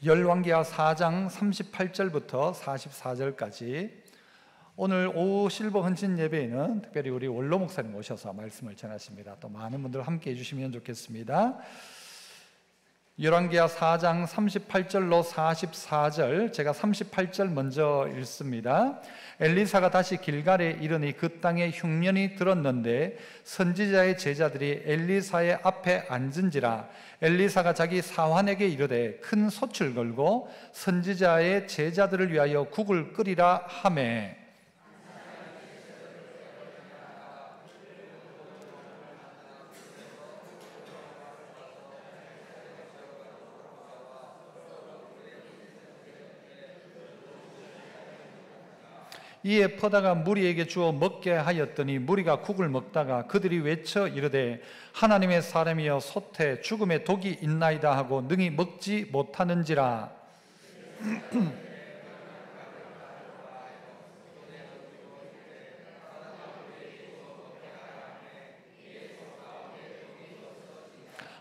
열왕기하 4장 38절부터 44절까지 오늘 오후 실버 헌신 예배에는 특별히 우리 원로 목사님 오셔서 말씀을 전하십니다. 또 많은 분들 함께 해주시면 좋겠습니다. 열왕기하 4장 38절로 44절, 제가 38절 먼저 읽습니다. 엘리사가 다시 길갈에 이르니 그 땅에 흉년이 들었는데 선지자의 제자들이 엘리사의 앞에 앉은지라. 엘리사가 자기 사환에게 이르되 큰 솥을 걸고 선지자의 제자들을 위하여 국을 끓이라 하매, 이에 퍼다가 무리에게 주어 먹게 하였더니 무리가 국을 먹다가 그들이 외쳐 이르되 하나님의 사람이여 솥에 죽음의 독이 있나이다 하고 능히 먹지 못하는지라.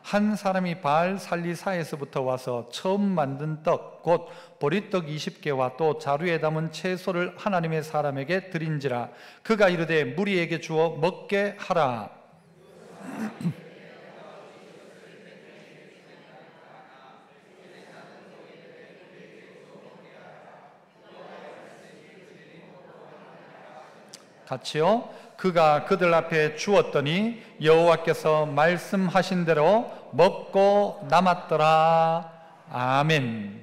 한 사람이 바알 살리사에서부터 와서 처음 만든 떡 곧 보리떡 20개와 또 자루에 담은 채소를 하나님의 사람에게 드린지라. 그가 이르되 무리에게 주어 먹게 하라. 같이요. 그가 그들 앞에 주었더니 여호와께서 말씀하신 대로 먹고 남았더라. 아멘.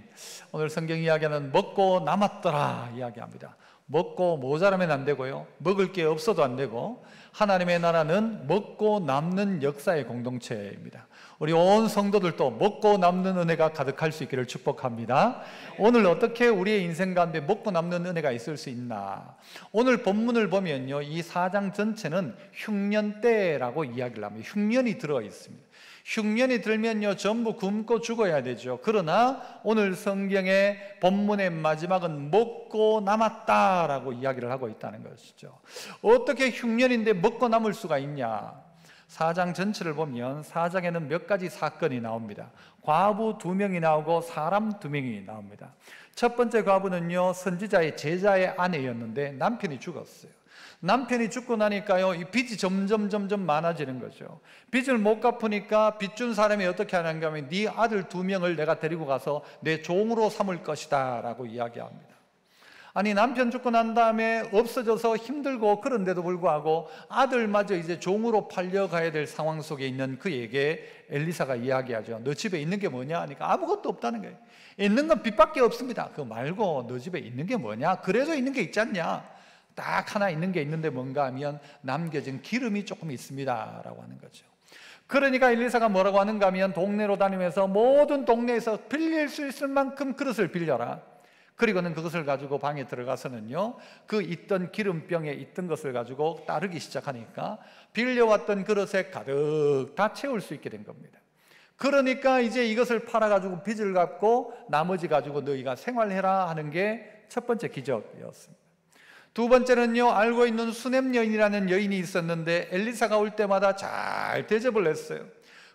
오늘 성경 이야기는 먹고 남았더라 이야기합니다. 먹고 모자라면 안 되고요, 먹을 게 없어도 안 되고, 하나님의 나라는 먹고 남는 역사의 공동체입니다. 우리 온 성도들도 먹고 남는 은혜가 가득할 수 있기를 축복합니다. 오늘 어떻게 우리의 인생 가운데 먹고 남는 은혜가 있을 수 있나? 오늘 본문을 보면요, 이 4장 전체는 흉년 때라고 이야기를 합니다. 흉년이 들어 있습니다. 흉년이 들면요 전부 굶고 죽어야 되죠. 그러나 오늘 성경의 본문의 마지막은 먹고 남았다라고 이야기를 하고 있다는 것이죠. 어떻게 흉년인데 먹고 남을 수가 있냐? 4장 전체를 보면 4장에는 몇 가지 사건이 나옵니다. 과부 2명이 나오고 사람 2명이 나옵니다. 첫 번째 과부는요 선지자의 제자의 아내였는데 남편이 죽었어요. 남편이 죽고 나니까요 이 빚이 점점 많아지는 거죠. 빚을 못 갚으니까 빚 준 사람이 어떻게 하는가 하면 네 아들 2명을 내가 데리고 가서 내 종으로 삼을 것이다 라고 이야기합니다. 아니, 남편 죽고 난 다음에 없어져서 힘들고 그런데도 불구하고 아들마저 이제 종으로 팔려가야 될 상황 속에 있는 그에게 엘리사가 이야기하죠. 너 집에 있는 게 뭐냐 하니까 아무것도 없다는 거예요. 있는 건 빚밖에 없습니다. 그거 말고 너 집에 있는 게 뭐냐? 그래도 있는 게 있지 않냐? 딱 하나 있는 게 있는데 뭔가 하면 남겨진 기름이 조금 있습니다 라고 하는 거죠. 그러니까 엘리사가 뭐라고 하는가 하면 동네로 다니면서 모든 동네에서 빌릴 수 있을 만큼 그릇을 빌려라. 그리고는 그것을 가지고 방에 들어가서는요 그 있던 기름병에 있던 것을 가지고 따르기 시작하니까 빌려왔던 그릇에 가득 다 채울 수 있게 된 겁니다. 그러니까 이제 이것을 팔아가지고 빚을 갚고 나머지 가지고 너희가 생활해라 하는 게 첫 번째 기적이었습니다. 두 번째는요, 알고 있는 수넴 여인이라는 여인이 있었는데 엘리사가 올 때마다 잘 대접을 했어요.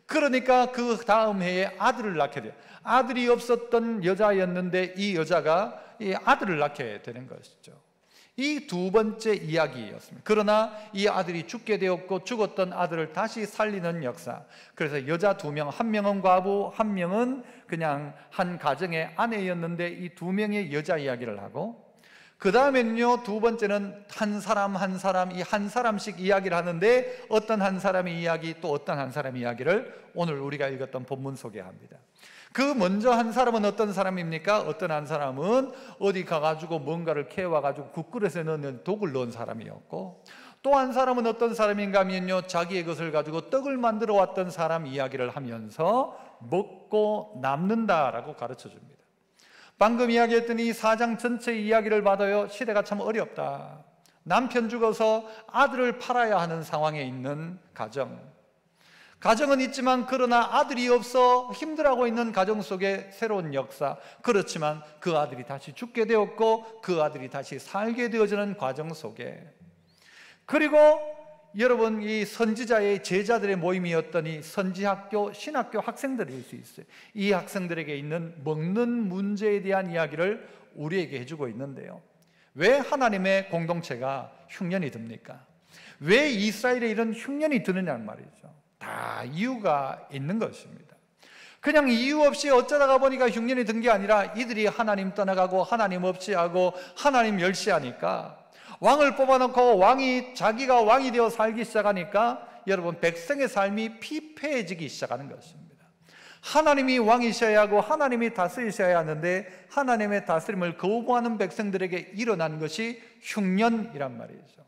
그러니까 그 다음 해에 아들을 낳게 돼요. 아들이 없었던 여자였는데 이 여자가 이 아들을 낳게 되는 것이죠. 이 두 번째 이야기였습니다. 그러나 이 아들이 죽게 되었고 죽었던 아들을 다시 살리는 역사. 그래서 여자 2명, 한 명은 과부, 한 명은 그냥 한 가정의 아내였는데 이 2명의 여자 이야기를 하고, 그 다음에는요 두 번째는 한 사람 이 한 사람씩 이야기를 하는데 어떤 한 사람의 이야기 또 어떤 한 사람의 이야기를 오늘 우리가 읽었던 본문 소개합니다. 그 먼저 한 사람은 어떤 사람입니까? 어떤 한 사람은 어디 가가지고 뭔가를 캐와가지고 국그릇에 넣는 독을 넣은 사람이었고, 또 한 사람은 어떤 사람인가 하면요 자기의 것을 가지고 떡을 만들어 왔던 사람 이야기를 하면서 먹고 남는다라고 가르쳐 줍니다. 방금 이야기했던 이 4장 전체 이야기를 봐도요 시대가 참 어렵다. 남편 죽어서 아들을 팔아야 하는 상황에 있는 가정은 있지만 그러나 아들이 없어 힘들어하고 있는 가정 속에 새로운 역사. 그렇지만 그 아들이 다시 죽게 되었고 그 아들이 다시 살게 되어지는 과정 속에, 그리고 여러분 이 선지자의 제자들의 모임이었더니 선지학교, 신학교 학생들일 수 있어요. 이 학생들에게 있는 먹는 문제에 대한 이야기를 우리에게 해주고 있는데요. 왜 하나님의 공동체가 흉년이 듭니까? 왜 이스라엘에 이런 흉년이 드느냐는 말이죠. 다 이유가 있는 것입니다. 그냥 이유 없이 어쩌다가 보니까 흉년이 든 게 아니라 이들이 하나님 떠나가고 하나님 없이 하고 하나님 멸시하니까, 왕을 뽑아놓고 왕이 자기가 왕이 되어 살기 시작하니까 여러분 백성의 삶이 피폐해지기 시작하는 것입니다. 하나님이 왕이셔야 하고 하나님이 다스리셔야 하는데 하나님의 다스림을 거부하는 백성들에게 일어난 것이 흉년이란 말이죠.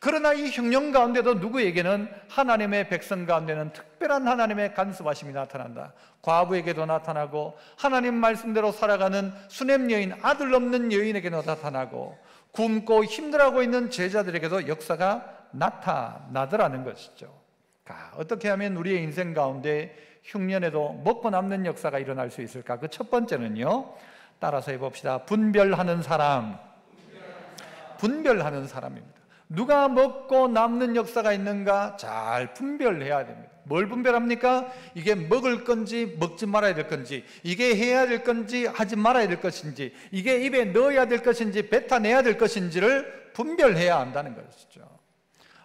그러나 이 흉년 가운데도 누구에게는, 하나님의 백성 가운데는 특별한 하나님의 간섭하심이 나타난다. 과부에게도 나타나고 하나님 말씀대로 살아가는 수냄 여인, 아들 없는 여인에게도 나타나고 굶고 힘들어하고 있는 제자들에게도 역사가 나타나더라는 것이죠. 어떻게 하면 우리의 인생 가운데 흉년에도 먹고 남는 역사가 일어날 수 있을까? 그 첫 번째는요, 따라서 해봅시다. 분별하는 사람. 분별하는 사람입니다. 누가 먹고 남는 역사가 있는가 잘 분별해야 됩니다. 뭘 분별합니까? 이게 먹을 건지 먹지 말아야 될 건지, 이게 해야 될 건지 하지 말아야 될 것인지, 이게 입에 넣어야 될 것인지 뱉어내야 될 것인지를 분별해야 한다는 것이죠.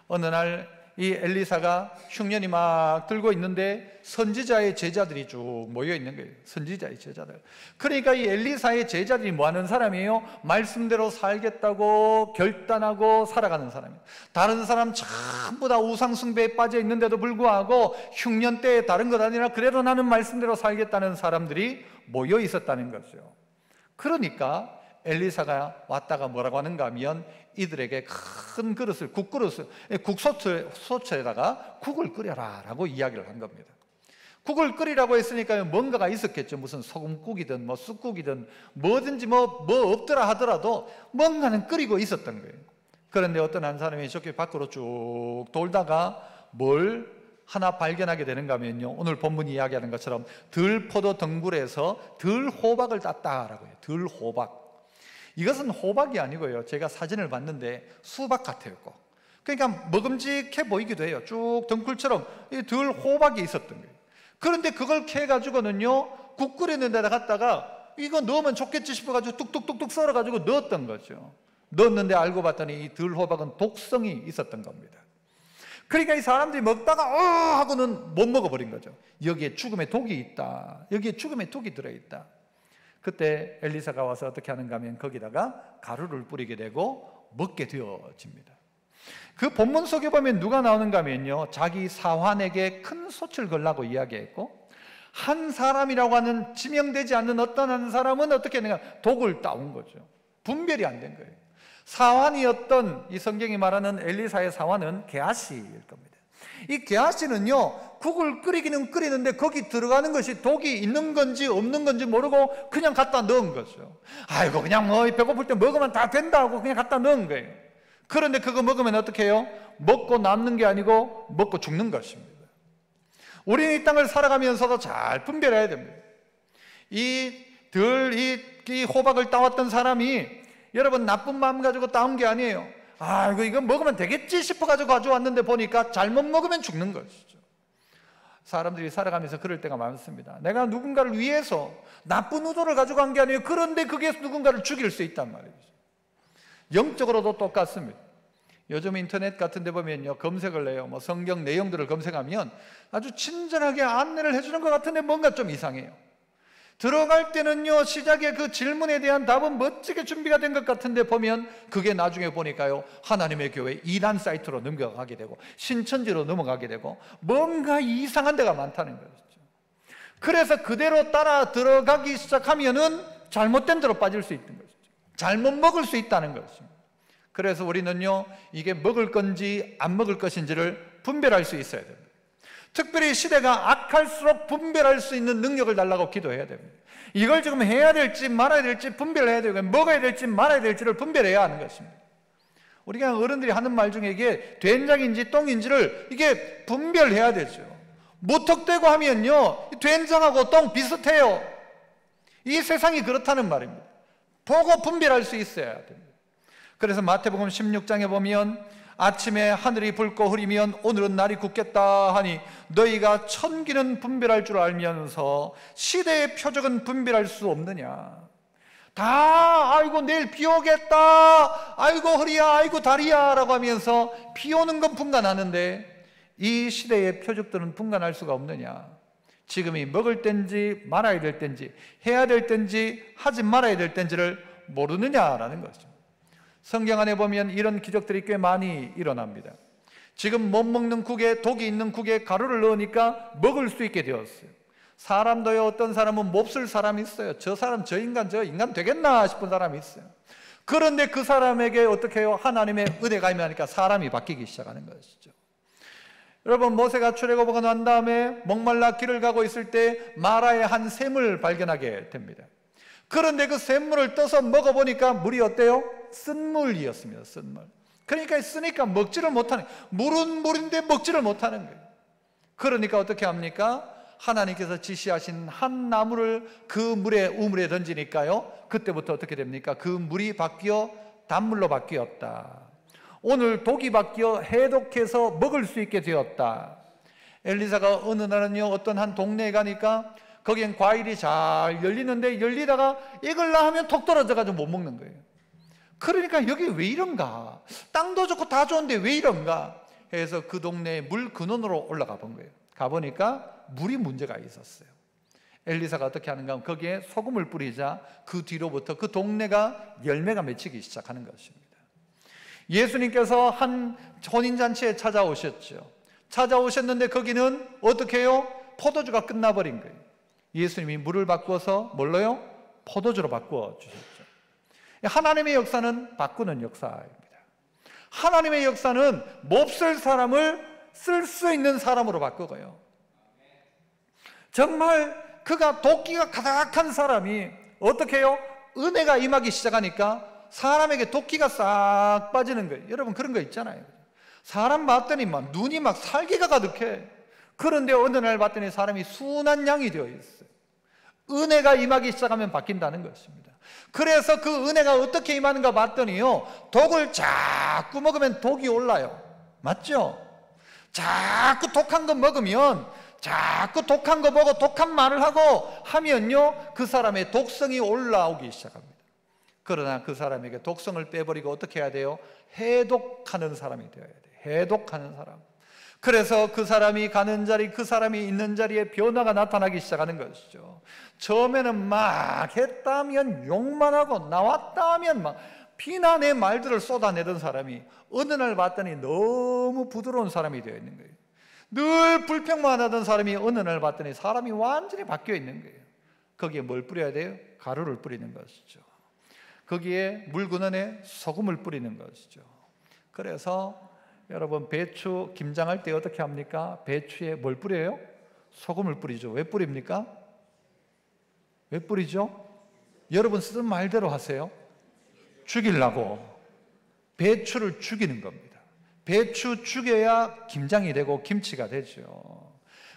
어느 날 이 엘리사가 흉년이 막 들고 있는데 선지자의 제자들이 쭉 모여 있는 거예요. 선지자의 제자들. 그러니까 이 엘리사의 제자들이 뭐 하는 사람이에요? 말씀대로 살겠다고 결단하고 살아가는 사람이에요. 다른 사람 전부 다 우상숭배에 빠져 있는데도 불구하고 흉년 때에 다른 것 아니라 그래도 나는 말씀대로 살겠다는 사람들이 모여 있었다는 거죠. 그러니까 엘리사가 왔다가 뭐라고 하는가 하면 이들에게 큰 그릇을, 국소처에다가 국을 끓여라 라고 이야기를 한 겁니다. 국을 끓이라고 했으니까 뭔가가 있었겠죠. 무슨 소금국이든 뭐 쑥국이든 뭐든지 뭐 없더라 하더라도 뭔가는 끓이고 있었던 거예요. 그런데 어떤 한 사람이 저렇게 밖으로 쭉 돌다가 뭘 하나 발견하게 되는가 하면요, 오늘 본문이 이야기하는 것처럼 들포도 덩굴에서 들호박을 땄다라고 해요. 들호박. 이것은 호박이 아니고요, 제가 사진을 봤는데 수박 같아요. 그러니까 먹음직해 보이기도 해요. 쭉 덩굴처럼 들 호박이 있었던 거예요. 그런데 그걸 캐가지고는요, 국 끓이는 데다 갖다가 이거 넣으면 좋겠지 싶어가지고 뚝뚝뚝뚝 썰어가지고 넣었던 거죠. 넣었는데 알고 봤더니 이 들 호박은 독성이 있었던 겁니다. 그러니까 이 사람들이 먹다가 하고는 못 먹어버린 거죠. 여기에 죽음의 독이 있다, 여기에 죽음의 독이 들어있다. 그때 엘리사가 와서 어떻게 하는가 하면 거기다가 가루를 뿌리게 되고 먹게 되어집니다. 그 본문 속에 보면 누가 나오는가 하면요, 자기 사환에게 큰 솥을 걸라고 이야기했고, 한 사람이라고 하는 지명되지 않는 어떤 한 사람은 어떻게 했는가, 독을 따온 거죠. 분별이 안 된 거예요. 사환이었던 이 성경이 말하는 엘리사의 사환은 게하시일 겁니다. 이 게하시는요, 국을 끓이기는 끓이는데 거기 들어가는 것이 독이 있는 건지 없는 건지 모르고 그냥 갖다 넣은 거죠. 아이고 그냥 뭐 배고플 때 먹으면 다 된다고 그냥 갖다 넣은 거예요. 그런데 그거 먹으면 어떻게 해요? 먹고 남는 게 아니고 먹고 죽는 것입니다. 우리는 이 땅을 살아가면서도 잘 분별해야 됩니다. 이 호박을 따왔던 사람이 여러분 나쁜 마음 가지고 따온 게 아니에요. 이거 먹으면 되겠지 싶어가지고 가져왔는데 보니까 잘못 먹으면 죽는 것이죠. 사람들이 살아가면서 그럴 때가 많습니다. 내가 누군가를 위해서 나쁜 의도를 가지고 간 게 아니에요. 그런데 그게 누군가를 죽일 수 있단 말이죠. 영적으로도 똑같습니다. 요즘 인터넷 같은 데 보면요, 검색을 해요. 뭐 성경 내용들을 검색하면 아주 친절하게 안내를 해주는 것 같은데 뭔가 좀 이상해요. 들어갈 때는요, 시작에 그 질문에 대한 답은 멋지게 준비가 된 것 같은데 보면 그게 나중에 보니까요, 하나님의 교회 이단 사이트로 넘어가게 되고 신천지로 넘어가게 되고 뭔가 이상한 데가 많다는 거죠. 그래서 그대로 따라 들어가기 시작하면은 잘못된 데로 빠질 수 있는 것이죠. 잘못 먹을 수 있다는 것입니다. 그래서 우리는요, 이게 먹을 건지 안 먹을 것인지를 분별할 수 있어야 됩니다. 특별히 시대가 악할수록 분별할 수 있는 능력을 달라고 기도해야 됩니다. 이걸 지금 해야 될지 말아야 될지 분별해야 되고, 먹어야 될지 말아야 될지를 분별해야 하는 것입니다. 우리가 어른들이 하는 말 중에 이게 된장인지 똥인지를 이게 분별해야 되죠. 무턱대고 하면요, 된장하고 똥 비슷해요. 이 세상이 그렇다는 말입니다. 보고 분별할 수 있어야 됩니다. 그래서 마태복음 16장에 보면 아침에 하늘이 붉고 흐리면 오늘은 날이 굳겠다 하니 너희가 천기는 분별할 줄 알면서 시대의 표적은 분별할 수 없느냐. 다 아이고 내일 비 오겠다, 아이고 허리야, 아이고 다리야 라고 하면서 비 오는 건 분간하는데 이 시대의 표적들은 분간할 수가 없느냐. 지금이 먹을 땐지 말아야 될 땐지, 해야 될 땐지 하지 말아야 될 땐지를 모르느냐라는 거죠. 성경 안에 보면 이런 기적들이 꽤 많이 일어납니다. 지금 못 먹는 국에, 독이 있는 국에 가루를 넣으니까 먹을 수 있게 되었어요. 사람도요, 어떤 사람은 몹쓸 사람이 있어요. 저 사람, 저 인간 되겠나 싶은 사람이 있어요. 그런데 그 사람에게 어떻게 해요? 하나님의 은혜가 임하니까 사람이 바뀌기 시작하는 것이죠. 여러분, 모세가 출애굽하고 난 다음에 목말라 길을 가고 있을 때 마라의 한 샘을 발견하게 됩니다. 그런데 그 샘물을 떠서 먹어보니까 물이 어때요? 쓴 물이었습니다. 쓴 물. 그러니까 쓰니까 먹지를 못하는, 물은 물인데 먹지를 못하는 거예요. 그러니까 어떻게 합니까? 하나님께서 지시하신 한 나무를 그 물에, 우물에 던지니까요, 그때부터 어떻게 됩니까? 그 물이 바뀌어 단물로 바뀌었다. 오늘 독이 바뀌어 해독해서 먹을 수 있게 되었다. 엘리사가 어느 날은요, 어떤 한 동네에 가니까 거기엔 과일이 잘 열리는데 열리다가 익을라 하면 톡 떨어져가지고 못 먹는 거예요. 그러니까 여기 왜 이런가? 땅도 좋고 다 좋은데 왜 이런가? 해서 그 동네에 물 근원으로 올라가 본 거예요. 가보니까 물이 문제가 있었어요. 엘리사가 어떻게 하는가 하면 거기에 소금을 뿌리자 그 뒤로부터 그 동네가 열매가 맺히기 시작하는 것입니다. 예수님께서 한 혼인잔치에 찾아오셨죠. 찾아오셨는데 거기는 어떻게 해요? 포도주가 끝나버린 거예요. 예수님이 물을 바꿔서 뭘로요? 포도주로 바꾸어 주셨죠. 하나님의 역사는 바꾸는 역사입니다. 하나님의 역사는 몹쓸 사람을 쓸 수 있는 사람으로 바꾸고요. 정말 그가 도끼가 가득한 사람이 어떻게 해요? 은혜가 임하기 시작하니까 사람에게 도끼가 싹 빠지는 거예요. 여러분 그런 거 있잖아요. 사람 봤더니 막 눈이 막 살기가 가득해. 그런데 어느 날 봤더니 사람이 순한 양이 되어 있어요. 은혜가 임하기 시작하면 바뀐다는 것입니다. 그래서 그 은혜가 어떻게 임하는가 봤더니요, 독을 자꾸 먹으면 독이 올라요. 맞죠? 자꾸 독한 거 먹으면, 자꾸 독한 거 보고 독한 말을 하고 하면요, 그 사람의 독성이 올라오기 시작합니다. 그러나 그 사람에게 독성을 빼버리고 어떻게 해야 돼요? 해독하는 사람이 되어야 돼요. 해독하는 사람. 그래서 그 사람이 가는 자리, 그 사람이 있는 자리에 변화가 나타나기 시작하는 것이죠. 처음에는 막 했다면 욕만 하고 나왔다면 막 비난의 말들을 쏟아내던 사람이 어느 날 봤더니 너무 부드러운 사람이 되어 있는 거예요. 늘 불평만 하던 사람이 어느 날 봤더니 사람이 완전히 바뀌어 있는 거예요. 거기에 뭘 뿌려야 돼요? 가루를 뿌리는 것이죠. 거기에 물 근원에 소금을 뿌리는 것이죠. 그래서 여러분 배추 김장할 때 어떻게 합니까? 배추에 뭘 뿌려요? 소금을 뿌리죠. 왜 뿌립니까? 왜 뿌리죠? 여러분 쓰는 말대로 하세요. 죽이려고. 배추를 죽이는 겁니다. 배추 죽여야 김장이 되고 김치가 되죠.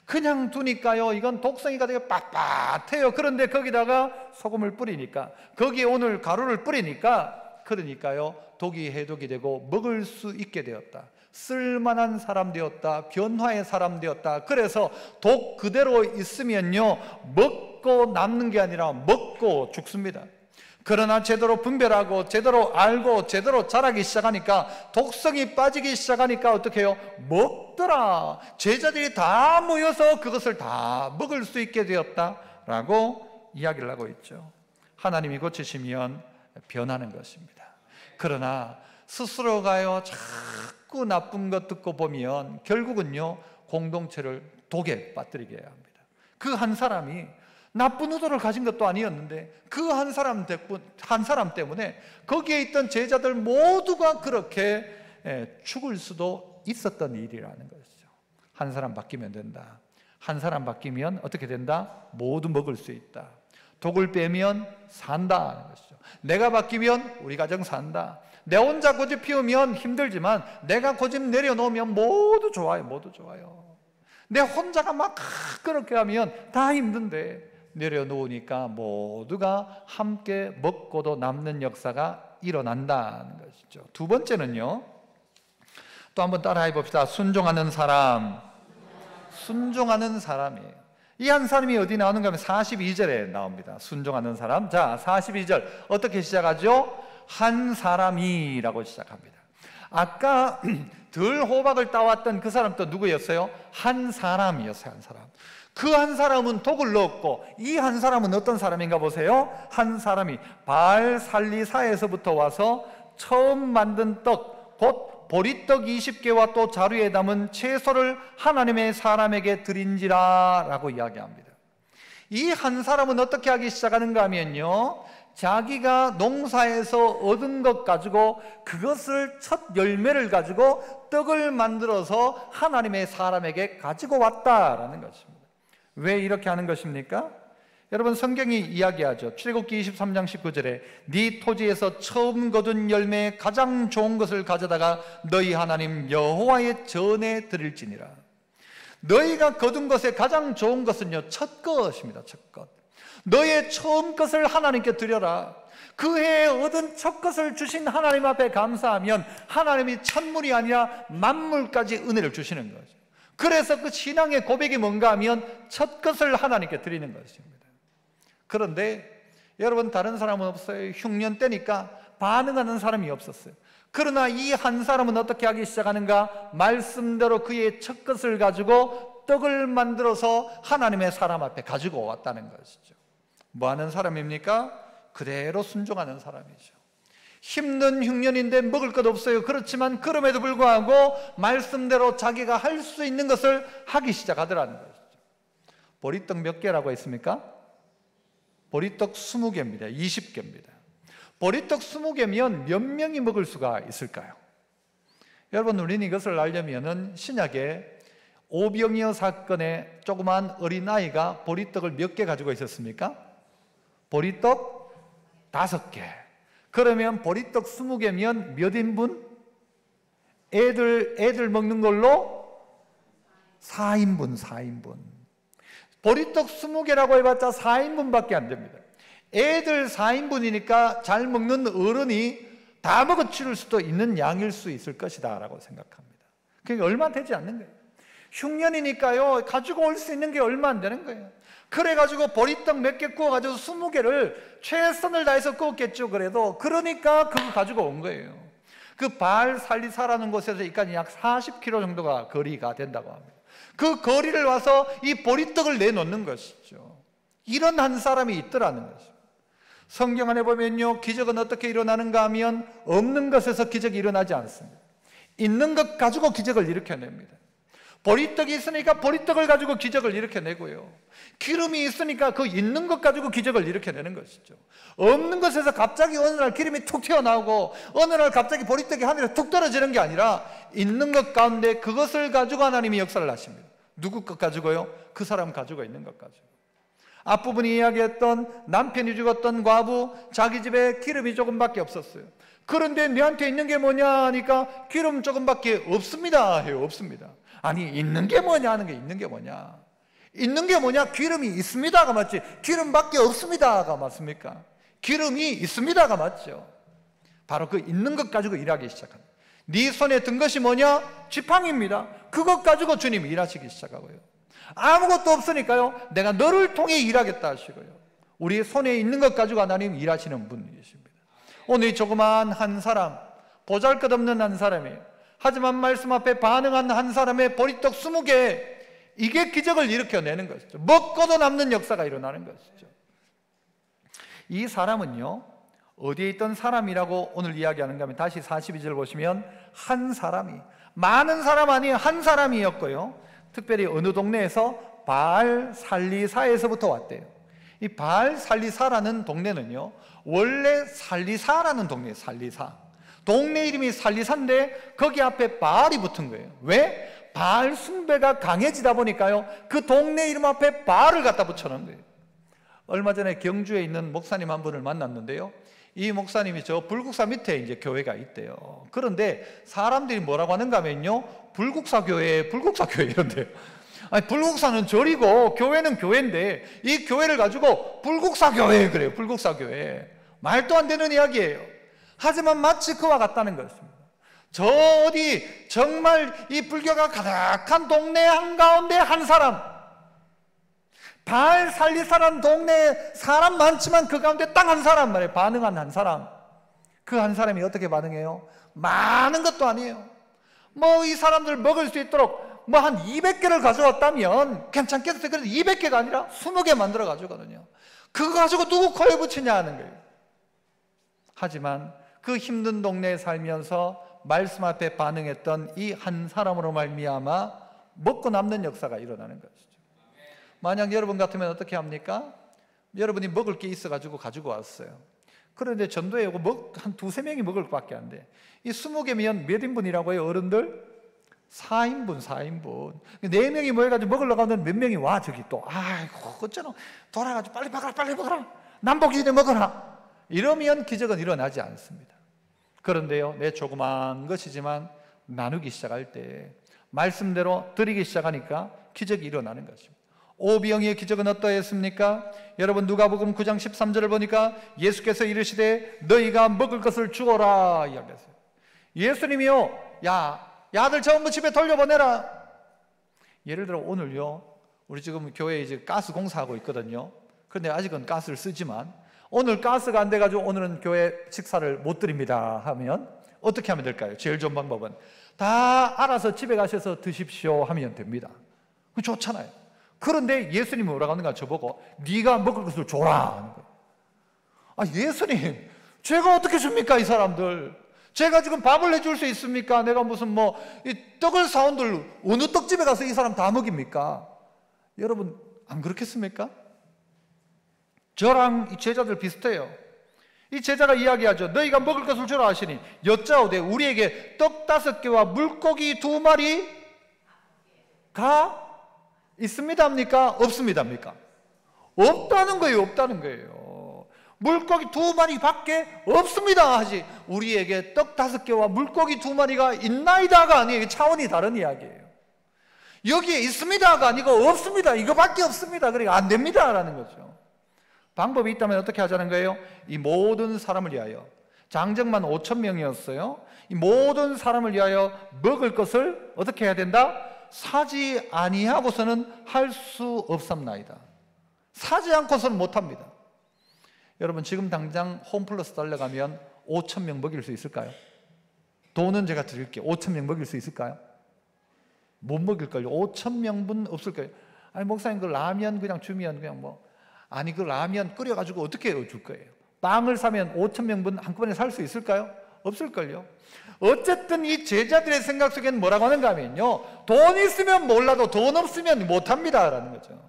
그냥 두니까요, 이건 독성이가 되게 빳빳해요. 그런데 거기다가 소금을 뿌리니까, 거기에 오늘 가루를 뿌리니까, 그러니까요, 독이 해독이 되고 먹을 수 있게 되었다. 쓸만한 사람 되었다. 변화의 사람 되었다. 그래서 독 그대로 있으면요, 먹고 남는 게 아니라 먹고 죽습니다. 그러나 제대로 분별하고 제대로 알고 제대로 자라기 시작하니까, 독성이 빠지기 시작하니까 어떻게 해요? 먹더라. 제자들이 다 모여서 그것을 다 먹을 수 있게 되었다라고 이야기를 하고 있죠. 하나님이 고치시면 변하는 것입니다. 그러나 스스로가요, 자꾸 나쁜 것 듣고 보면 결국은요, 공동체를 독에 빠뜨리게 합니다. 그 한 사람이 나쁜 의도를 가진 것도 아니었는데 그 한 사람 때문에 거기에 있던 제자들 모두가 그렇게 죽을 수도 있었던 일이라는 것이죠. 한 사람 바뀌면 된다. 한 사람 바뀌면 어떻게 된다? 모두 먹을 수 있다. 독을 빼면 산다. 것이죠. 내가 바뀌면 우리 가정 산다. 내 혼자 고집 피우면 힘들지만 내가 고집 내려놓으면 모두 좋아요. 모두 좋아요. 내 혼자가 막 그렇게 하면 다 힘든데 내려놓으니까 모두가 함께 먹고도 남는 역사가 일어난다는 것이죠. 두 번째는요, 또 한번 따라해 봅시다. 순종하는 사람. 순종하는 사람이에요. 이 한 사람이 어디 나오는가 하면 42절에 나옵니다. 순종하는 사람. 자, 42절 어떻게 시작하죠? 한 사람이라고 시작합니다. 아까 덜 호박을 따왔던 그 사람 또 누구였어요? 한 사람이었어요. 한 사람. 그 한 사람은 독을 넣었고, 이 한 사람은 어떤 사람인가 보세요. 한 사람이 바알 살리사에서부터 와서 처음 만든 떡, 곧 보리떡 20개와 또 자루에 담은 채소를 하나님의 사람에게 드린지라 라고 이야기합니다. 이 한 사람은 어떻게 하기 시작하는가 하면요, 자기가 농사에서 얻은 것 가지고 그것을 첫 열매를 가지고 떡을 만들어서 하나님의 사람에게 가지고 왔다라는 것입니다. 왜 이렇게 하는 것입니까? 여러분, 성경이 이야기하죠. 출애굽기 23장 19절에 네 토지에서 처음 거둔 열매의 가장 좋은 것을 가져다가 너희 하나님 여호와의 전에 드릴지니라. 너희가 거둔 것의 가장 좋은 것은요, 첫 것입니다. 첫 것. 너의 처음 것을 하나님께 드려라. 그 해에 얻은 첫 것을 주신 하나님 앞에 감사하면 하나님이 천물이 아니라 만물까지 은혜를 주시는 거죠. 그래서 그 신앙의 고백이 뭔가 하면 첫 것을 하나님께 드리는 것입니다. 그런데 여러분, 다른 사람은 없어요. 흉년 때니까 반응하는 사람이 없었어요. 그러나 이 한 사람은 어떻게 하기 시작하는가? 말씀대로 그의 첫 것을 가지고 떡을 만들어서 하나님의 사람 앞에 가지고 왔다는 것이죠. 뭐 하는 사람입니까? 그대로 순종하는 사람이죠. 힘든 흉년인데 먹을 것 없어요. 그렇지만 그럼에도 불구하고 말씀대로 자기가 할 수 있는 것을 하기 시작하더라는 것이죠. 보리떡 몇 개라고 했습니까? 보리떡 20개입니다. 20개입니다. 보리떡 20개면 몇 명이 먹을 수가 있을까요? 여러분, 우리는 이것을 알려면 신약에 오병이어 사건에 조그만 어린아이가 보리떡을 몇 개 가지고 있었습니까? 보리떡 5개. 그러면 보리떡 20개면 몇 인분? 애들 먹는 걸로 4인분. 보리떡 20개라고 해봤자 4인분밖에 안 됩니다. 애들 4인분이니까 잘 먹는 어른이 다 먹어 치울 수도 있는 양일 수 있을 것이다 라고 생각합니다. 그게 얼마 되지 않는 거예요. 흉년이니까요, 가지고 올 수 있는 게 얼마 안 되는 거예요. 그래가지고 보리떡 몇 개 구워가지고 20개를 최선을 다해서 구웠겠죠. 그래도 그러니까 그거 가지고 온 거예요. 그 바알 살리사라는 곳에서 여기까지 약 40km 정도가 거리가 된다고 합니다. 그 거리를 와서 이 보리떡을 내놓는 것이죠. 이런 한 사람이 있더라는 것이죠. 성경 안에 보면요, 기적은 어떻게 일어나는가 하면 없는 것에서 기적이 일어나지 않습니다. 있는 것 가지고 기적을 일으켜냅니다. 보리떡이 있으니까 보리떡을 가지고 기적을 일으켜내고요, 기름이 있으니까 그 있는 것 가지고 기적을 일으켜내는 것이죠. 없는 것에서 갑자기 어느 날 기름이 툭 튀어나오고 어느 날 갑자기 보리떡이 하늘에 툭 떨어지는 게 아니라 있는 것 가운데 그것을 가지고 하나님이 역사를 하십니다. 누구 것 가지고요? 그 사람 가지고 있는 것 가지고. 앞부분이 이야기했던 남편이 죽었던 과부, 자기 집에 기름이 조금밖에 없었어요. 그런데 내한테 있는 게 뭐냐 하니까 기름 조금밖에 없습니다 해요. 없습니다. 아니, 있는 게 뭐냐 하는 게 있는 게 뭐냐? 있는 게 뭐냐? 기름이 있습니다가 맞지, 기름밖에 없습니다가 맞습니까? 기름이 있습니다가 맞죠. 바로 그 있는 것 가지고 일하기 시작합니다. 네 손에 든 것이 뭐냐? 지팡이입니다. 그것 가지고 주님이 일하시기 시작하고요, 아무것도 없으니까요, 내가 너를 통해 일하겠다 하시고요, 우리 손에 있는 것 가지고 하나님 일하시는 분이십니다. 오늘 조그만 한 사람, 보잘것없는 한 사람이에요. 하지만 말씀 앞에 반응한 한 사람의 보리떡 20개, 이게 기적을 일으켜내는 것이죠. 먹고도 남는 역사가 일어나는 것이죠. 이 사람은요, 어디에 있던 사람이라고 오늘 이야기하는가 하면 다시 42절 보시면 한 사람이, 많은 사람 아니에요. 한 사람이었고요, 특별히 어느 동네에서 바알 살리사에서부터 왔대요. 이 바알 살리사라는 동네는요, 원래 살리사라는 동네예요. 살리사. 동네 이름이 살리사인데 거기 앞에 바알이 붙은 거예요. 왜? 바알 숭배가 강해지다 보니까요, 그 동네 이름 앞에 바알을 갖다 붙여놓은 거예요. 얼마 전에 경주에 있는 목사님 한 분을 만났는데요, 이 목사님이 저 불국사 밑에 이제 교회가 있대요. 그런데 사람들이 뭐라고 하는가 하면요, 불국사 교회 이런데요. 아니, 불국사는 절이고 교회는 교회인데 이 교회를 가지고 불국사 교회 그래요. 불국사 교회. 말도 안 되는 이야기예요. 하지만 마치 그와 같다는 것입니다. 저 어디 정말 이 불교가 가득한 동네 한가운데 한 사람, 발 살리사라는 동네에 사람 많지만 그 가운데 딱 한 사람 말이에요. 반응한 한 사람. 그 한 사람이 어떻게 반응해요? 많은 것도 아니에요. 뭐 이 사람들 먹을 수 있도록 뭐 한 200개를 가져왔다면 괜찮겠어요. 그래도 200개가 아니라 20개 만들어 가지고거든요. 그거 가지고 누구 코에 붙이냐 하는 거예요. 하지만 그 힘든 동네에 살면서 말씀 앞에 반응했던 이 한 사람으로 말미암아 먹고 남는 역사가 일어나는 것이죠. 만약 여러분 같으면 어떻게 합니까? 여러분이 먹을 게 있어가지고 가지고 왔어요. 그런데 전도에 오고 한 두세 명이 먹을 것밖에 안 돼. 이 20개면 몇 인분이라고 해요, 어른들? 4인분. 4명이 모여가지고 먹으려고 하면 몇 명이 와, 저기 또. 아이고, 어쩌노. 돌아가지고 빨리 먹어라. 남보기 전에 먹어라. 이러면 기적은 일어나지 않습니다. 그런데요, 내 조그만 것이지만 나누기 시작할 때 말씀대로 드리기 시작하니까 기적이 일어나는 것입니다. 오병이의 기적은 어떠했습니까? 여러분 누가복음 9장 13절을 보니까 예수께서 이르시되 너희가 먹을 것을 주어라 이야기했어요. 예수님이요, 야들 전부 집에 돌려보내라. 예를 들어 오늘요, 우리 지금 교회에 이제 가스 공사하고 있거든요. 그런데 아직은 가스를 쓰지만 오늘 가스가 안 돼가지고 오늘은 교회 식사를 못 드립니다 하면 어떻게 하면 될까요? 제일 좋은 방법은 다 알아서 집에 가셔서 드십시오 하면 됩니다. 그거 좋잖아요. 그런데 예수님이 뭐라고 하는가? 저보고 네가 먹을 것을 줘라 하는 거예요. 예수님, 제가 어떻게 줍니까 이 사람들? 제가 지금 밥을 내줄 수 있습니까? 내가 무슨 이 떡을 사온들 어느 떡집에 가서 이 사람 다 먹입니까? 여러분 안 그렇겠습니까? 저랑 이 제자들 비슷해요. 이 제자가 이야기하죠. 너희가 먹을 것을 주라 하시니 여짜오되 우리에게 떡 5개와 물고기 2마리가 있습니다입니까? 없습니다입니까? 없다는 거예요. 물고기 2마리 밖에 없습니다 하지 우리에게 떡 5개와 물고기 2마리가 있나이다가 아니에요. 차원이 다른 이야기예요. 여기에 있습니다가 아니고 없습니다, 이거밖에 없습니다. 그러니까 안 됩니다 라는 거죠. 방법이 있다면 어떻게 하자는 거예요? 이 모든 사람을 위하여, 장정만 5,000명이었어요. 이 모든 사람을 위하여 먹을 것을 어떻게 해야 된다? 사지 아니하고서는 할 수 없삼나이다. 사지 않고서는 못합니다. 여러분 지금 당장 홈플러스 달려가면 5,000명 먹일 수 있을까요? 돈은 제가 드릴게요. 5,000명 먹일 수 있을까요? 못 먹일걸요. 5,000명분 없을 거예요. 목사님 그 라면 그냥 주면 그냥 그 라면 끓여가지고 어떻게 줄 거예요? 빵을 사면 5,000명분 한꺼번에 살 수 있을까요? 없을걸요. 어쨌든 이 제자들의 생각 속에는 뭐라고 하는가 하면요, 돈 있으면 몰라도 돈 없으면 못합니다 라는 거죠.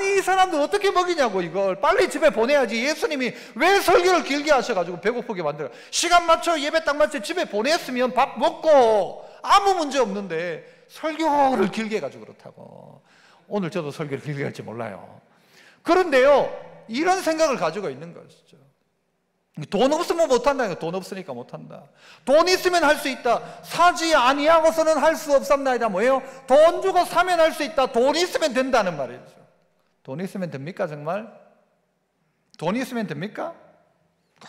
이 사람들 어떻게 먹이냐고. 이걸 빨리 집에 보내야지. 예수님이 왜 설교를 길게 하셔가지고 배고프게 만들어요? 시간 맞춰 예배 딱 맞춰 집에 보냈으면 밥 먹고 아무 문제 없는데 설교를 길게 해가지고 그렇다고. 오늘 저도 설교를 길게 할지 몰라요. 그런데요, 이런 생각을 가지고 있는 것이죠. 돈 없으면 못한다. 돈 없으니까 못한다. 돈 있으면 할 수 있다. 사지 아니하고서는 할 수 없삼나이다. 뭐예요? 돈 주고 사면 할 수 있다. 돈 있으면 된다는 말이죠. 돈 있으면 됩니까 정말? 돈 있으면 됩니까?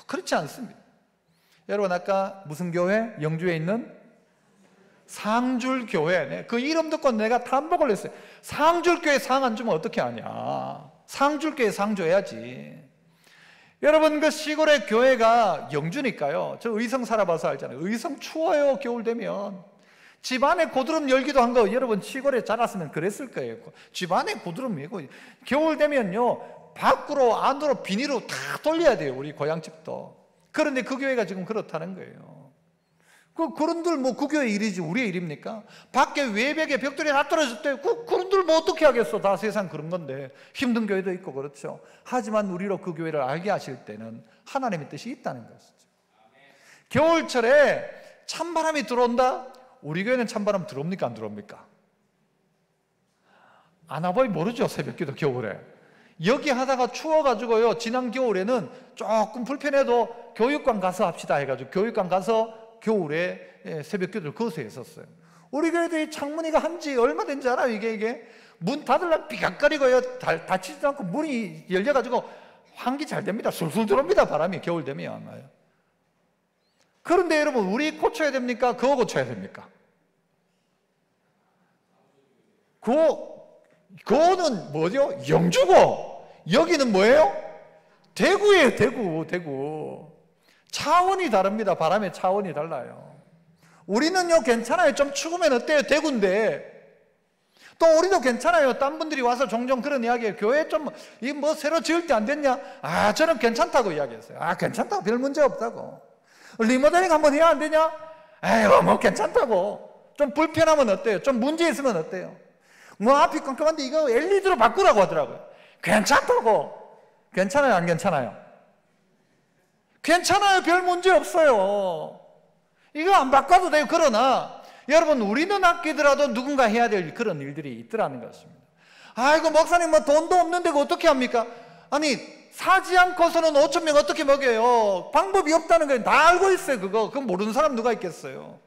그렇지 않습니다. 여러분 아까 무슨 교회? 영주에 있는 상줄교회. 그 이름 듣고 내가 탐복을 했어요. 상줄교회 상 안 주면 어떻게 하냐. 상줄교회 상 줘야지. 여러분 그 시골의 교회가 영주니까요. 저 의성 살아봐서 알잖아요. 의성 추워요. 겨울 되면 집안에 고드름 열기도 한 거 여러분 시골에 자랐으면 그랬을 거예요. 집안에 고드름 열고 겨울 되면요 밖으로 안으로 비닐로 다 돌려야 돼요. 우리 고향집도. 그런데 그 교회가 지금 그렇다는 거예요. 그런들 그 교회 일이지 우리의 일입니까? 밖에 외벽에 벽돌이 다 떨어졌대요. 그런들 어떻게 하겠어. 다 세상 그런 건데. 힘든 교회도 있고 그렇죠. 하지만 우리로 그 교회를 알게 하실 때는 하나님의 뜻이 있다는 것이죠. 겨울철에 찬바람이 들어온다? 우리 교회는 찬바람 들어옵니까 안 들어옵니까? 안 와보니 모르죠. 새벽기도 겨울에 여기 하다가 추워가지고요 지난 겨울에는 조금 불편해도 교육관 가서 합시다 해가지고 교육관 가서 겨울에 새벽기도를 거기서 했었어요. 우리 교회도 창문이가 한지 얼마 된지 알아요? 이게 문 닫으려면 삐걱거리고요 닫히지도 않고 문이 열려가지고 환기 잘 됩니다. 술술 들어옵니다. 바람이 겨울 되면. 그런데 여러분, 우리 고쳐야 됩니까? 그거 고쳐야 됩니까? 그거는 뭐죠? 영주고, 여기는 뭐예요? 대구예요. 대구. 차원이 다릅니다. 바람의 차원이 달라요. 우리는요 괜찮아요. 좀 추우면 어때요? 대구인데. 또 우리도 괜찮아요. 딴 분들이 와서 종종 그런 이야기해요. 교회 좀 뭐 새로 지을 때 안 됐냐? 아, 저는 괜찮다고 이야기했어요. 아, 괜찮다고, 별 문제 없다고. 리모델링 한번 해야 안 되냐? 에휴, 뭐 괜찮다고. 좀 불편하면 어때요? 좀 문제 있으면 어때요? 뭐 앞이 깜깜한데 이거 LED로 바꾸라고 하더라고요. 괜찮다고. 괜찮아요, 안 괜찮아요? 괜찮아요. 별 문제 없어요. 이거 안 바꿔도 돼요. 그러나 여러분, 우리는 아끼더라도 누군가 해야 될 그런 일들이 있더라는 것입니다. 아이고, 목사님 뭐 돈도 없는데 어떻게 합니까? 아니, 사지 않고서는 5천 명 어떻게 먹여요? 방법이 없다는 걸 다 알고 있어요. 그거 모르는 사람 누가 있겠어요?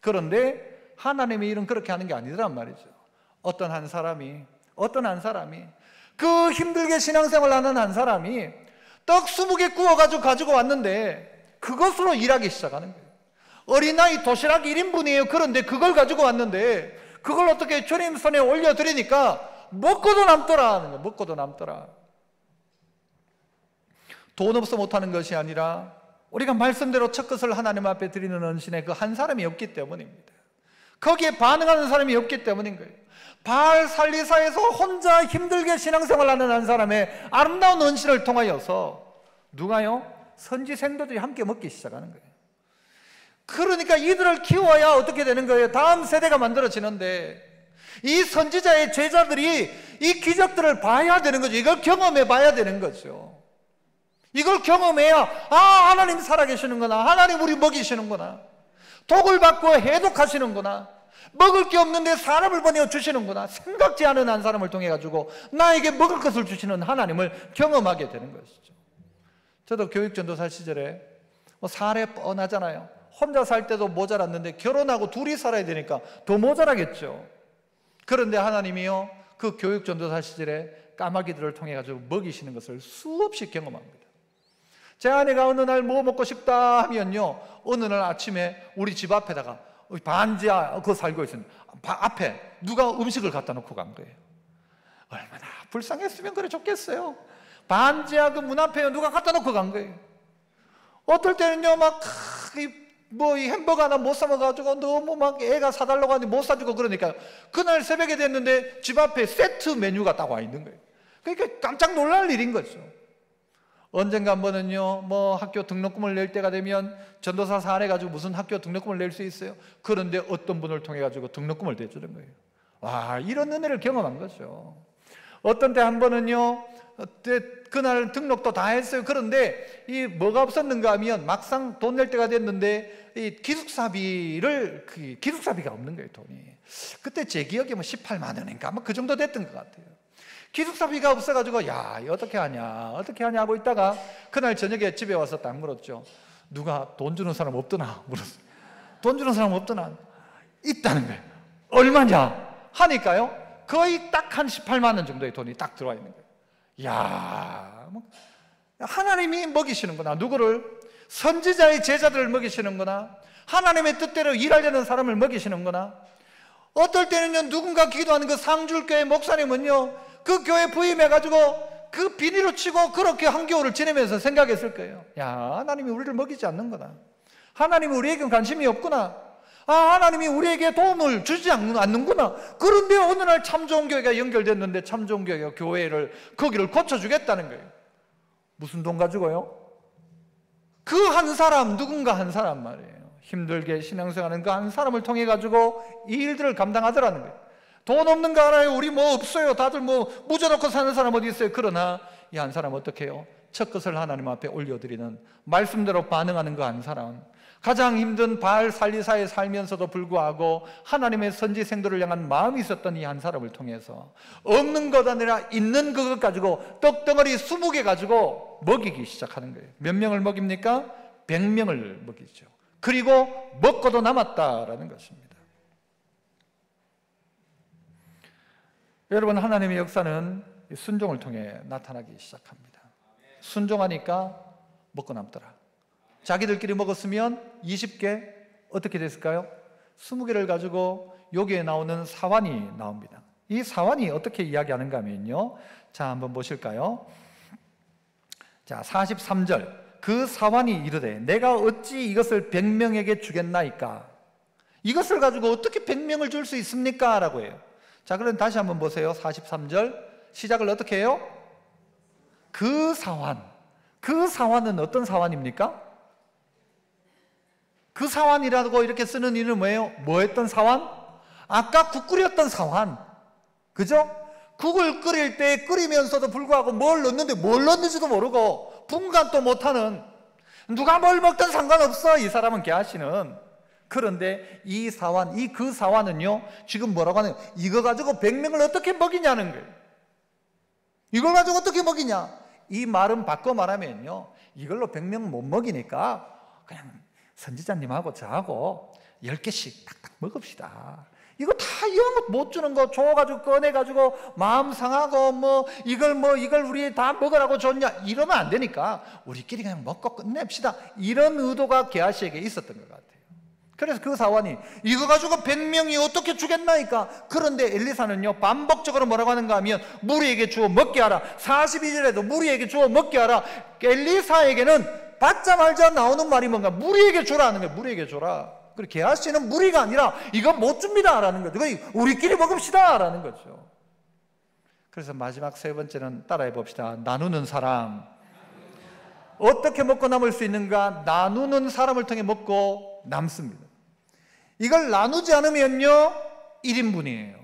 그런데 하나님의 일은 그렇게 하는 게 아니더란 말이죠. 어떤 한 사람이 그 힘들게 신앙생활 하는 한 사람이 떡 20개 구워가지고 가지고 왔는데 그것으로 일하기 시작하는 거예요. 어린아이 도시락 1인분이에요. 그런데 그걸 가지고 왔는데 그걸 어떻게 주님 손에 올려드리니까 먹고도 남더라 하는 거예요. 먹고도 남더라. 돈 없어 못하는 것이 아니라 우리가 말씀대로 첫 것을 하나님 앞에 드리는 헌신에 그 한 사람이 없기 때문입니다. 거기에 반응하는 사람이 없기 때문인 거예요. 바알 살리사에서 혼자 힘들게 신앙생활하는 한 사람의 아름다운 헌신을 통하여서 누가요? 선지생도들이 함께 먹기 시작하는 거예요. 그러니까 이들을 키워야 어떻게 되는 거예요? 다음 세대가 만들어지는데 이 선지자의 제자들이 이 기적들을 봐야 되는 거죠. 이걸 경험해 봐야 되는 거죠. 이걸 경험해야 하나님 살아계시는구나, 하나님 우리 먹이시는구나, 독을 받고 해독하시는구나, 먹을 게 없는데 사람을 보내어 주시는구나, 생각지 않은 한 사람을 통해 가지고 나에게 먹을 것을 주시는 하나님을 경험하게 되는 것이죠. 저도 교육전도사 시절에 사례 뻔하잖아요. 혼자 살 때도 모자랐는데 결혼하고 둘이 살아야 되니까 더 모자라겠죠. 그런데 하나님이요, 그 교육전도사 시절에 까마귀들을 통해 가지고 먹이시는 것을 수없이 경험합니다. 제 아내가 어느 날 뭐 먹고 싶다 하면요, 어느 날 아침에 우리 집 앞에다가 반지하 그거 살고 있었는데 앞에 누가 음식을 갖다 놓고 간 거예요. 얼마나 불쌍했으면 그래 좋겠어요. 반지하 그 문 앞에 누가 갖다 놓고 간 거예요. 어떨 때는요 이 햄버거 하나 못 사 먹어가지고 너무 막 애가 사달라고 하는데 못 사주고 그러니까 그날 새벽에 됐는데 집 앞에 세트 메뉴가 딱 와 있는 거예요. 그러니까 깜짝 놀랄 일인 거죠. 언젠가 한 번은요, 뭐 학교 등록금을 낼 때가 되면 전도사 사안해가지고 무슨 학교 등록금을 낼 수 있어요? 그런데 어떤 분을 통해가지고 등록금을 대주는 거예요. 와, 이런 은혜를 경험한 거죠. 어떤 때 한 번은요, 그날 등록도 다 했어요. 그런데 이 뭐가 없었는가 하면 막상 돈 낼 때가 됐는데 이 기숙사비가 없는 거예요, 돈이. 그때 제 기억에 뭐 18만 원인가 아마 그 정도 됐던 것 같아요. 기숙사비가 없어가지고 어떻게 하냐 하고 있다가 그날 저녁에 집에 와서 딱 물었죠. 누가 돈 주는 사람 없더나 물었어요. 돈 주는 사람 없더나? 있다는 거예요. 얼마냐 하니까요, 거의 딱 한 18만 원 정도의 돈이 딱 들어와 있는 거예요. 하나님이 먹이시는구나. 누구를? 선지자의 제자들을 먹이시는구나. 하나님의 뜻대로 일하려는 사람을 먹이시는구나. 어떨 때는요, 누군가 기도하는 그 상줄교회 목사님은요, 그 교회 부임해가지고 그 비닐을 치고 그렇게 한겨울을 지내면서 생각했을 거예요. 하나님이 우리를 먹이지 않는구나. 하나님이 우리에게 관심이 없구나. 하나님이 우리에게 도움을 주지 않는구나. 그런데 어느 날 참 좋은 교회가 연결됐는데 참 좋은 교회가 거기를 고쳐주겠다는 거예요. 무슨 돈 가지고요? 그 한 사람, 누군가 한 사람 말이에요. 힘들게 신앙생활하는 그 한 사람을 통해 가지고 이 일들을 감당하더라는 거예요. 돈 없는 거 알아요? 우리 뭐 없어요. 다들 뭐 묻어놓고 사는 사람 어디 있어요? 그러나 이 한 사람 어떻게 해요? 첫 것을 하나님 앞에 올려드리는, 말씀대로 반응하는 그 한 사람, 가장 힘든 바알 살리사에 살면서도 불구하고 하나님의 선지생도를 향한 마음이 있었던 이 한 사람을 통해서 없는 것 아니라 있는 그것 가지고 떡덩어리 20개 가지고 먹이기 시작하는 거예요. 몇 명을 먹입니까? 100명을 먹이죠. 그리고 먹고도 남았다라는 것입니다. 여러분, 하나님의 역사는 순종을 통해 나타나기 시작합니다. 순종하니까 먹고 남더라. 자기들끼리 먹었으면 20개, 어떻게 됐을까요? 20개를 가지고 여기에 나오는 사환이 나옵니다. 이 사환이 어떻게 이야기하는가 하면요, 자 한번 보실까요? 자 43절, 그 사환이 이르되 내가 어찌 이것을 100명에게 주겠나이까? 이것을 가지고 어떻게 100명을 줄 수 있습니까? 라고 해요. 자 그럼 다시 한번 보세요. 43절 시작을 어떻게 해요? 그 사환. 그 사환은 어떤 사환입니까? 그 사환이라고 이렇게 쓰는 이유는 뭐예요? 뭐 했던 사환? 아까 국 끓였던 사환. 그죠? 국을 끓일 때 끓이면서도 불구하고 뭘 넣는데 뭘 넣는지도 모르고 분간도 못하는, 누가 뭘 먹든 상관없어 이 사람은, 게하시는. 그런데 이 사환, 이 그 사환은요 지금 뭐라고 하는 거예요? 이거 가지고 100명을 어떻게 먹이냐는 거예요. 이걸 가지고 어떻게 먹이냐? 이 말은 바꿔 말하면요, 이걸로 100명 못 먹이니까 그냥 선지자님하고 저하고 10개씩 탁탁 먹읍시다. 이거 다 이런 것 못 주는 거 줘가지고 꺼내가지고 마음 상하고 이걸 우리 다 먹으라고 줬냐, 이러면 안 되니까 우리끼리 그냥 먹고 끝냅시다. 이런 의도가 게하시에게 있었던 것 같아요. 그래서 그 사환이 이거 가지고 100명이 어떻게 주겠나이까? 그런데 엘리사는요 반복적으로 뭐라고 하는가 하면 무리에게 주어 먹게 하라. 42절에도 무리에게 주어 먹게 하라. 엘리사에게는 받자마자 나오는 말이 뭔가? 무리에게 주라는 거예요. 무리에게 주라. 그리고 게하시는 무리가 아니라 이거 못 줍니다 라는 거죠. 우리끼리 먹읍시다 라는 거죠. 그래서 마지막 세 번째는 따라해 봅시다. 나누는 사람. 어떻게 먹고 남을 수 있는가? 나누는 사람을 통해 먹고 남습니다. 이걸 나누지 않으면요 1인분이에요.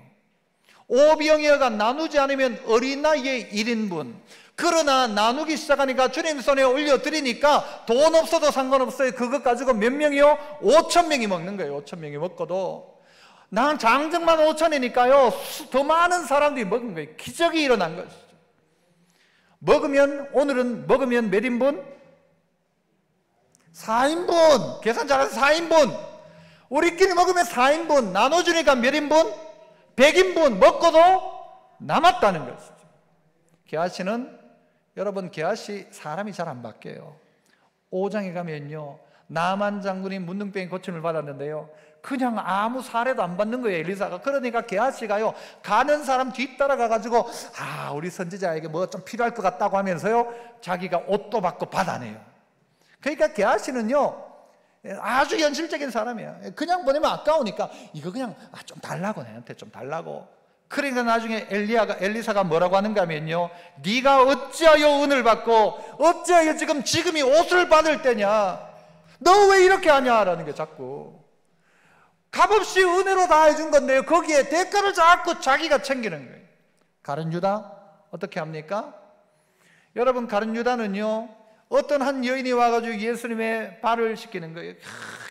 오병이어가 나누지 않으면 어린아이의 1인분. 그러나 나누기 시작하니까 주님 손에 올려드리니까 돈 없어도 상관없어요. 그것 가지고 몇 명이요? 5,000명이 먹는 거예요. 5,000명이 먹고도 난 장정만 5,000이니까요 더 많은 사람들이 먹은 거예요. 기적이 일어난 것이죠. 오늘은 먹으면 몇 인분? 4인분. 계산 잘해서 4인분. 우리끼리 먹으면 4인분. 나눠주니까 몇 인분? 100인분 먹고도 남았다는 것이죠. 게하시는, 여러분 게하시 사람이 잘 안 바뀌어요. 5장에 가면요 나만 장군이 문둥병이 고침을 받았는데요 그냥 아무 사례도 안 받는 거예요 엘리사가. 그러니까 게하시가요 가는 사람 뒤따라가 가지고 우리 선지자에게 뭐 좀 필요할 것 같다고 하면서요 자기가 옷도 받고 받아내요. 그러니까 게하시는요 아주 현실적인 사람이에요. 그냥 보내면 아까우니까 이거 그냥 좀 달라고, 내한테 좀 달라고. 그러니까 나중에 엘리사가 뭐라고 하는가 하면요 네가 어찌하여 은을 받고 어찌하여 지금이 옷을 받을 때냐, 너 왜 이렇게 하냐라는 게 자꾸 값없이 은혜로 다 해준 건데요 거기에 대가를 자꾸 자기가 챙기는 거예요. 가룟 유다 어떻게 합니까? 여러분 가룟 유다는요 어떤 한 여인이 와가지고 예수님의 발을 씻기는 거예요.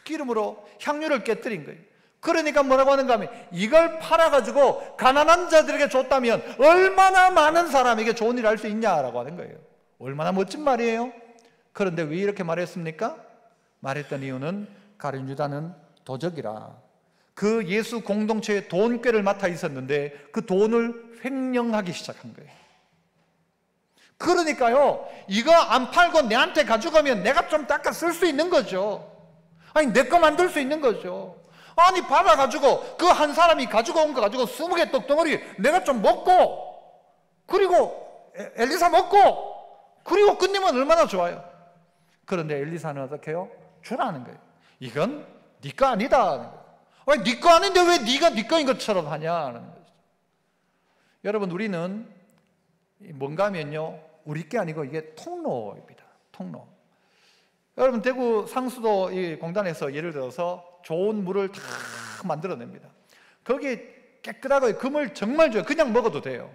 기름으로 향유를 깨뜨린 거예요. 그러니까 뭐라고 하는가 하면 이걸 팔아가지고 가난한 자들에게 줬다면 얼마나 많은 사람에게 좋은 일을 할 수 있냐라고 하는 거예요. 얼마나 멋진 말이에요. 그런데 왜 이렇게 말했습니까? 말했던 이유는 가룟 유다는 도적이라. 그 예수 공동체의 돈꾀를 맡아 있었는데 그 돈을 횡령하기 시작한 거예요. 그러니까요 이거 안 팔고 내한테 가져가면 내가 좀 닦아 쓸 수 있는 거죠. 아니 내 거 만들 수 있는 거죠. 아니 받아가지고 그 한 사람이 가지고 온 거 가지고 20개 떡덩어리 내가 좀 먹고 그리고 엘리사 먹고 그리고 끝내면 얼마나 좋아요. 그런데 엘리사는 어떻게 해요? 주라는 거예요. 이건 네 거 아니다. 왜 네 거 아닌데 왜 네가 네 거인 것처럼 하냐는 거죠. 여러분 우리는 뭔가 하면요 우리 게 아니고 이게 통로입니다. 통로. 여러분 대구 상수도 이 공단에서 예를 들어서 좋은 물을 다 만들어냅니다. 거기에 깨끗하고 그 물 정말 좋아요. 그냥 먹어도 돼요.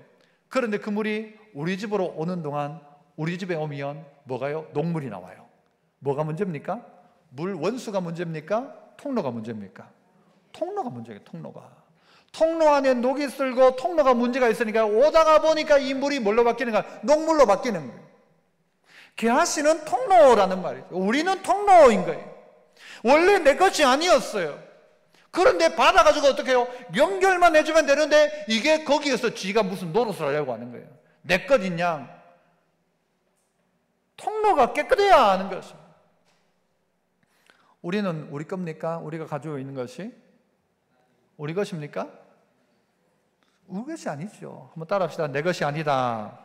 그런데 그 물이 우리 집으로 오는 동안 우리 집에 오면 뭐가요? 녹물이 나와요. 뭐가 문제입니까? 물 원수가 문제입니까? 통로가 문제입니까? 통로가 문제예요. 통로 안에 녹이 쓸고 통로가 문제가 있으니까 오다가 보니까 이 물이 뭘로 바뀌는가? 녹물로 바뀌는 거예요. 게하시는 통로라는 말이죠. 우리는 통로인 거예요. 원래 내 것이 아니었어요. 그런데 받아가지고 어떻게 해요? 연결만 해주면 되는데 이게 거기에서 지가 무슨 노릇을 하려고 하는 거예요. 내 것인 양 통로가 깨끗해야 하는 것이죠. 우리는 우리 겁니까? 우리가 가지고 있는 것이? 우리 것입니까? 우리 것이 아니죠. 한번 따라합시다. 내 것이 아니다.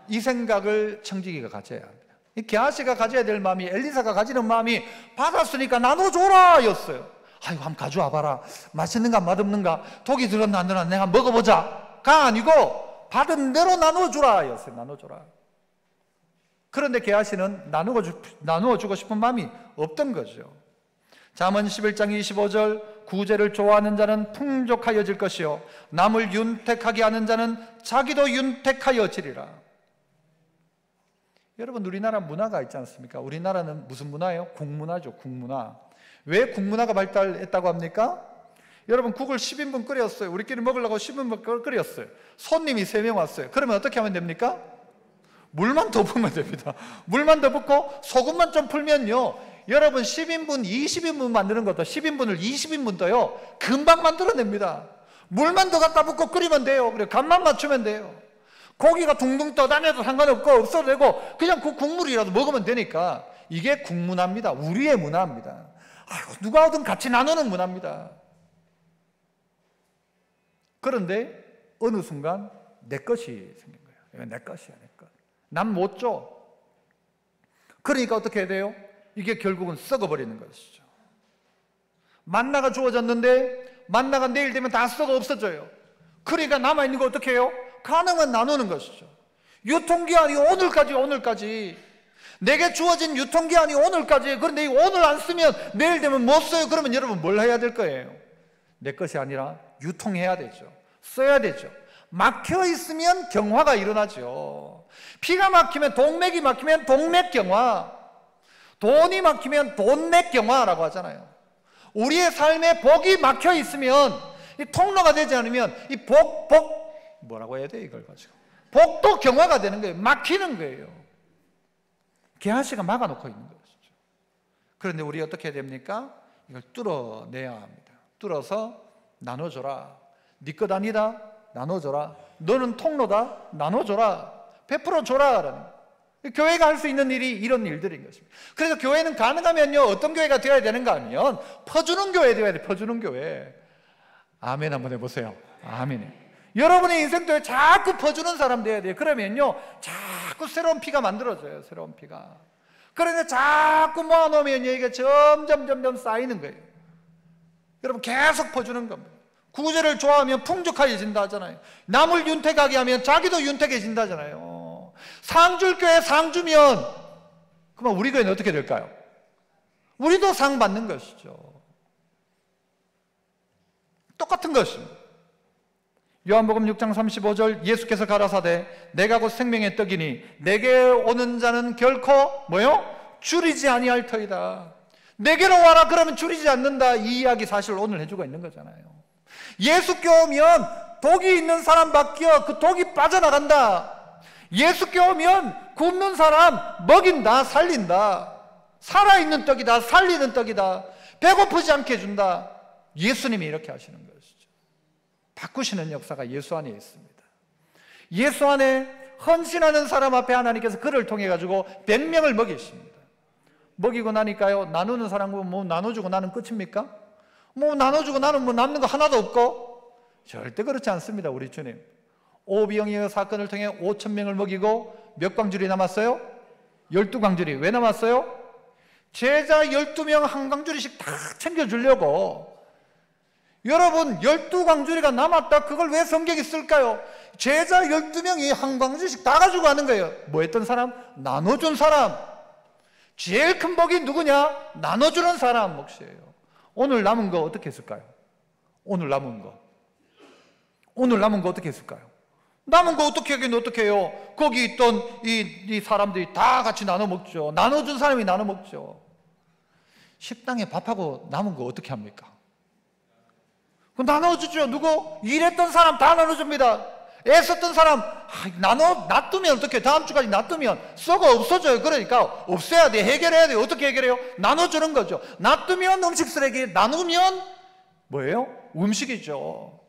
이 생각을 청지기가 가져야 합니다. 이 게하시가 가져야 될 마음이, 엘리사가 가지는 마음이 받았으니까 나눠줘라 였어요. 아이고 한번 가져와 봐라. 맛있는가 맛없는가, 독이 들었나 안 들었나 내가 먹어보자 가 아니고 받은 대로 나눠주라 였어요. 나눠줘라. 그런데 게하시는 나누어 주고 싶은 마음이 없던 거죠. 잠언 11장 25절, 구제를 좋아하는 자는 풍족하여질 것이요 남을 윤택하게 하는 자는 자기도 윤택하여지리라. 여러분, 우리나라 문화가 있지 않습니까? 우리나라는 무슨 문화예요? 국문화죠. 국문화. 왜 국문화가 발달했다고 합니까? 여러분, 국을 10인분 끓였어요. 우리끼리 먹으려고 10인분 끓였어요. 손님이 3명 왔어요. 그러면 어떻게 하면 됩니까? 물만 더 부으면 됩니다. 물만 더 붓고 소금만 좀 풀면요, 여러분 10인분, 20인분 만드는 것도 10인분을 20인분 더요 금방 만들어냅니다. 물만 더 갖다 붓고 끓이면 돼요. 그래, 간만 맞추면 돼요. 고기가 둥둥 떠다녀도 상관없고 없어도 되고 그냥 그 국물이라도 먹으면 되니까. 이게 국문화입니다. 우리의 문화입니다. 아이고, 누가 오든 같이 나누는 문화입니다. 그런데 어느 순간 내 것이 생긴 거예요. 이건 내 것이야, 내 것. 난 못 줘. 그러니까 어떻게 해야 돼요? 이게 결국은 썩어버리는 것이죠. 만나가 주어졌는데 만나가 내일 되면 다 썩어 없어져요. 그러니까 남아있는 거 어떻게 해요? 가능한 나누는 것이죠. 유통기한이 오늘까지. 내게 주어진 유통기한이 오늘까지. 그런데 오늘 안 쓰면 내일 되면 못 써요. 그러면 여러분 뭘 해야 될 거예요? 내 것이 아니라 유통해야 되죠. 써야 되죠. 막혀 있으면 경화가 일어나죠. 피가 막히면, 동맥이 막히면 동맥경화, 돈이 막히면 돈맥경화라고 하잖아요. 우리의 삶에 복이 막혀 있으면, 이 통로가 되지 않으면 이 뭐라고 해야 돼 이걸 가지고? 복도 경화가 되는 거예요. 막히는 거예요. 게하시가 막아놓고 있는 것이죠. 그런데 우리 어떻게 해야 됩니까? 이걸 뚫어내야 합니다. 뚫어서 나눠줘라. 네 것 아니다. 나눠줘라. 너는 통로다. 나눠줘라. 베풀어 줘라. 교회가 할 수 있는 일이 이런 일들인 것입니다. 그래서 교회는 가능하면요, 어떤 교회가 되어야 되는가 하면 퍼주는 교회 되어야 돼. 퍼주는 교회. 아멘 한번 해보세요. 아멘. 여러분의 인생도에 자꾸 퍼주는 사람 되어야 돼요. 그러면요 자꾸 새로운 피가 만들어져요. 새로운 피가. 그런데 자꾸 모아놓으면 이게 점점 쌓이는 거예요. 여러분, 계속 퍼주는 겁니다. 구제를 좋아하면 풍족해진다 하잖아요. 남을 윤택하게 하면 자기도 윤택해진다 하잖아요. 상 줄 교회 상 주면 그러면 우리 교회는 어떻게 될까요? 우리도 상 받는 것이죠. 똑같은 것입니다. 요한복음 6장 35절, 예수께서 가라사대 내가 곧 생명의 떡이니 내게 오는 자는 결코 뭐요? 줄이지 아니할 터이다. 내게로 와라 그러면 줄이지 않는다. 이 이야기 사실 오늘 해주고 있는 거잖아요. 예수께 오면 독이 있는 사람 바뀌어 그 독이 빠져나간다. 예수께 오면 굶는 사람 먹인다, 살린다. 살아있는 떡이다, 살리는 떡이다. 배고프지 않게 해준다. 예수님이 이렇게 하시는 것이죠. 바꾸시는 역사가 예수 안에 있습니다. 예수 안에 헌신하는 사람 앞에 하나님께서 그를 통해 가지고 100명을 먹이십니다. 먹이고 나니까요, 나누는 사람은 뭐 나눠주고 나는 끝입니까? 뭐 나눠주고 나는 뭐 남는 거 하나도 없고? 절대 그렇지 않습니다. 우리 주님 오병이어 사건을 통해 5,000명을 먹이고 몇 광줄이 남았어요? 12광줄이. 왜 남았어요? 제자 12명 한 광줄이씩 다 챙겨주려고. 여러분, 12광줄이가 남았다. 그걸 왜 성경이 쓸까요? 제자 12명이 한 광줄씩 다 가지고 가는 거예요. 뭐 했던 사람? 나눠준 사람. 제일 큰 복이 누구냐? 나눠주는 사람 몫이에요. 오늘 남은 거 어떻게 했을까요? 오늘 남은 거 어떻게 했을까요? 남은 거 어떻게 하긴 어떻게 해요? 거기 있던 이 사람들이 다 같이 나눠 먹죠. 나눠준 사람이 나눠 먹죠. 식당에 밥하고 남은 거 어떻게 합니까? 그럼 나눠주죠. 누구? 일했던 사람 다 나눠줍니다. 애썼던 사람 놔두면 어떻게, 다음 주까지 놔두면 썩어 없어져요. 그러니까 없애야 돼. 해결해야 돼요. 어떻게 해결해요? 나눠주는 거죠. 놔두면 음식 쓰레기, 나누면 뭐예요? 음식이죠.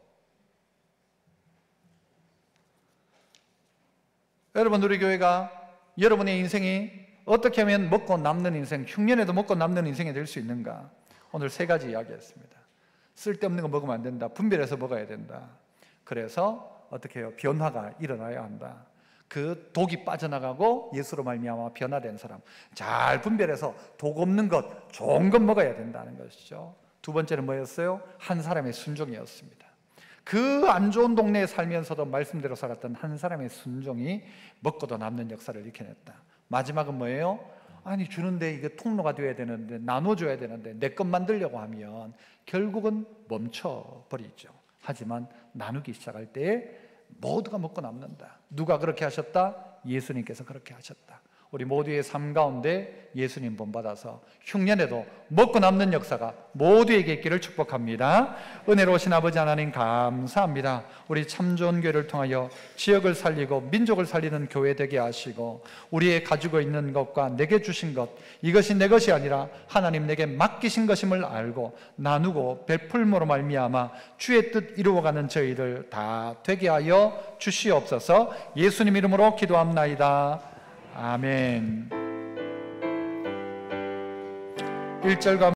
여러분, 우리 교회가, 여러분의 인생이 어떻게 하면 먹고 남는 인생, 흉년에도 먹고 남는 인생이 될 수 있는가? 오늘 세 가지 이야기했습니다. 쓸데없는 거 먹으면 안 된다. 분별해서 먹어야 된다. 그래서 어떻게 해요? 변화가 일어나야 한다. 그 독이 빠져나가고 예수로 말미암아 변화된 사람, 잘 분별해서 독 없는 것, 좋은 것 먹어야 된다는 것이죠. 두 번째는 뭐였어요? 한 사람의 순종이었습니다. 그 안 좋은 동네에 살면서도 말씀대로 살았던 한 사람의 순종이 먹고도 남는 역사를 일으켜냈다. 마지막은 뭐예요? 아니 주는데 이게 통로가 되어야 되는데, 나눠줘야 되는데 내 것 만들려고 하면 결국은 멈춰버리죠. 하지만 나누기 시작할 때에 모두가 먹고 남는다. 누가 그렇게 하셨다? 예수님께서 그렇게 하셨다. 우리 모두의 삶 가운데 예수님 본받아서 흉년에도 먹고 남는 역사가 모두에게 있기를 축복합니다. 은혜로우신 아버지 하나님 감사합니다. 우리 참 좋은 교회를 통하여 지역을 살리고 민족을 살리는 교회 되게 하시고, 우리의 가지고 있는 것과 내게 주신 것, 이것이 내 것이 아니라 하나님 내게 맡기신 것임을 알고 나누고 베풀므로 말미암아 주의 뜻 이루어가는 저희들 다 되게 하여 주시옵소서. 예수님 이름으로 기도합나이다. 아멘. 1절과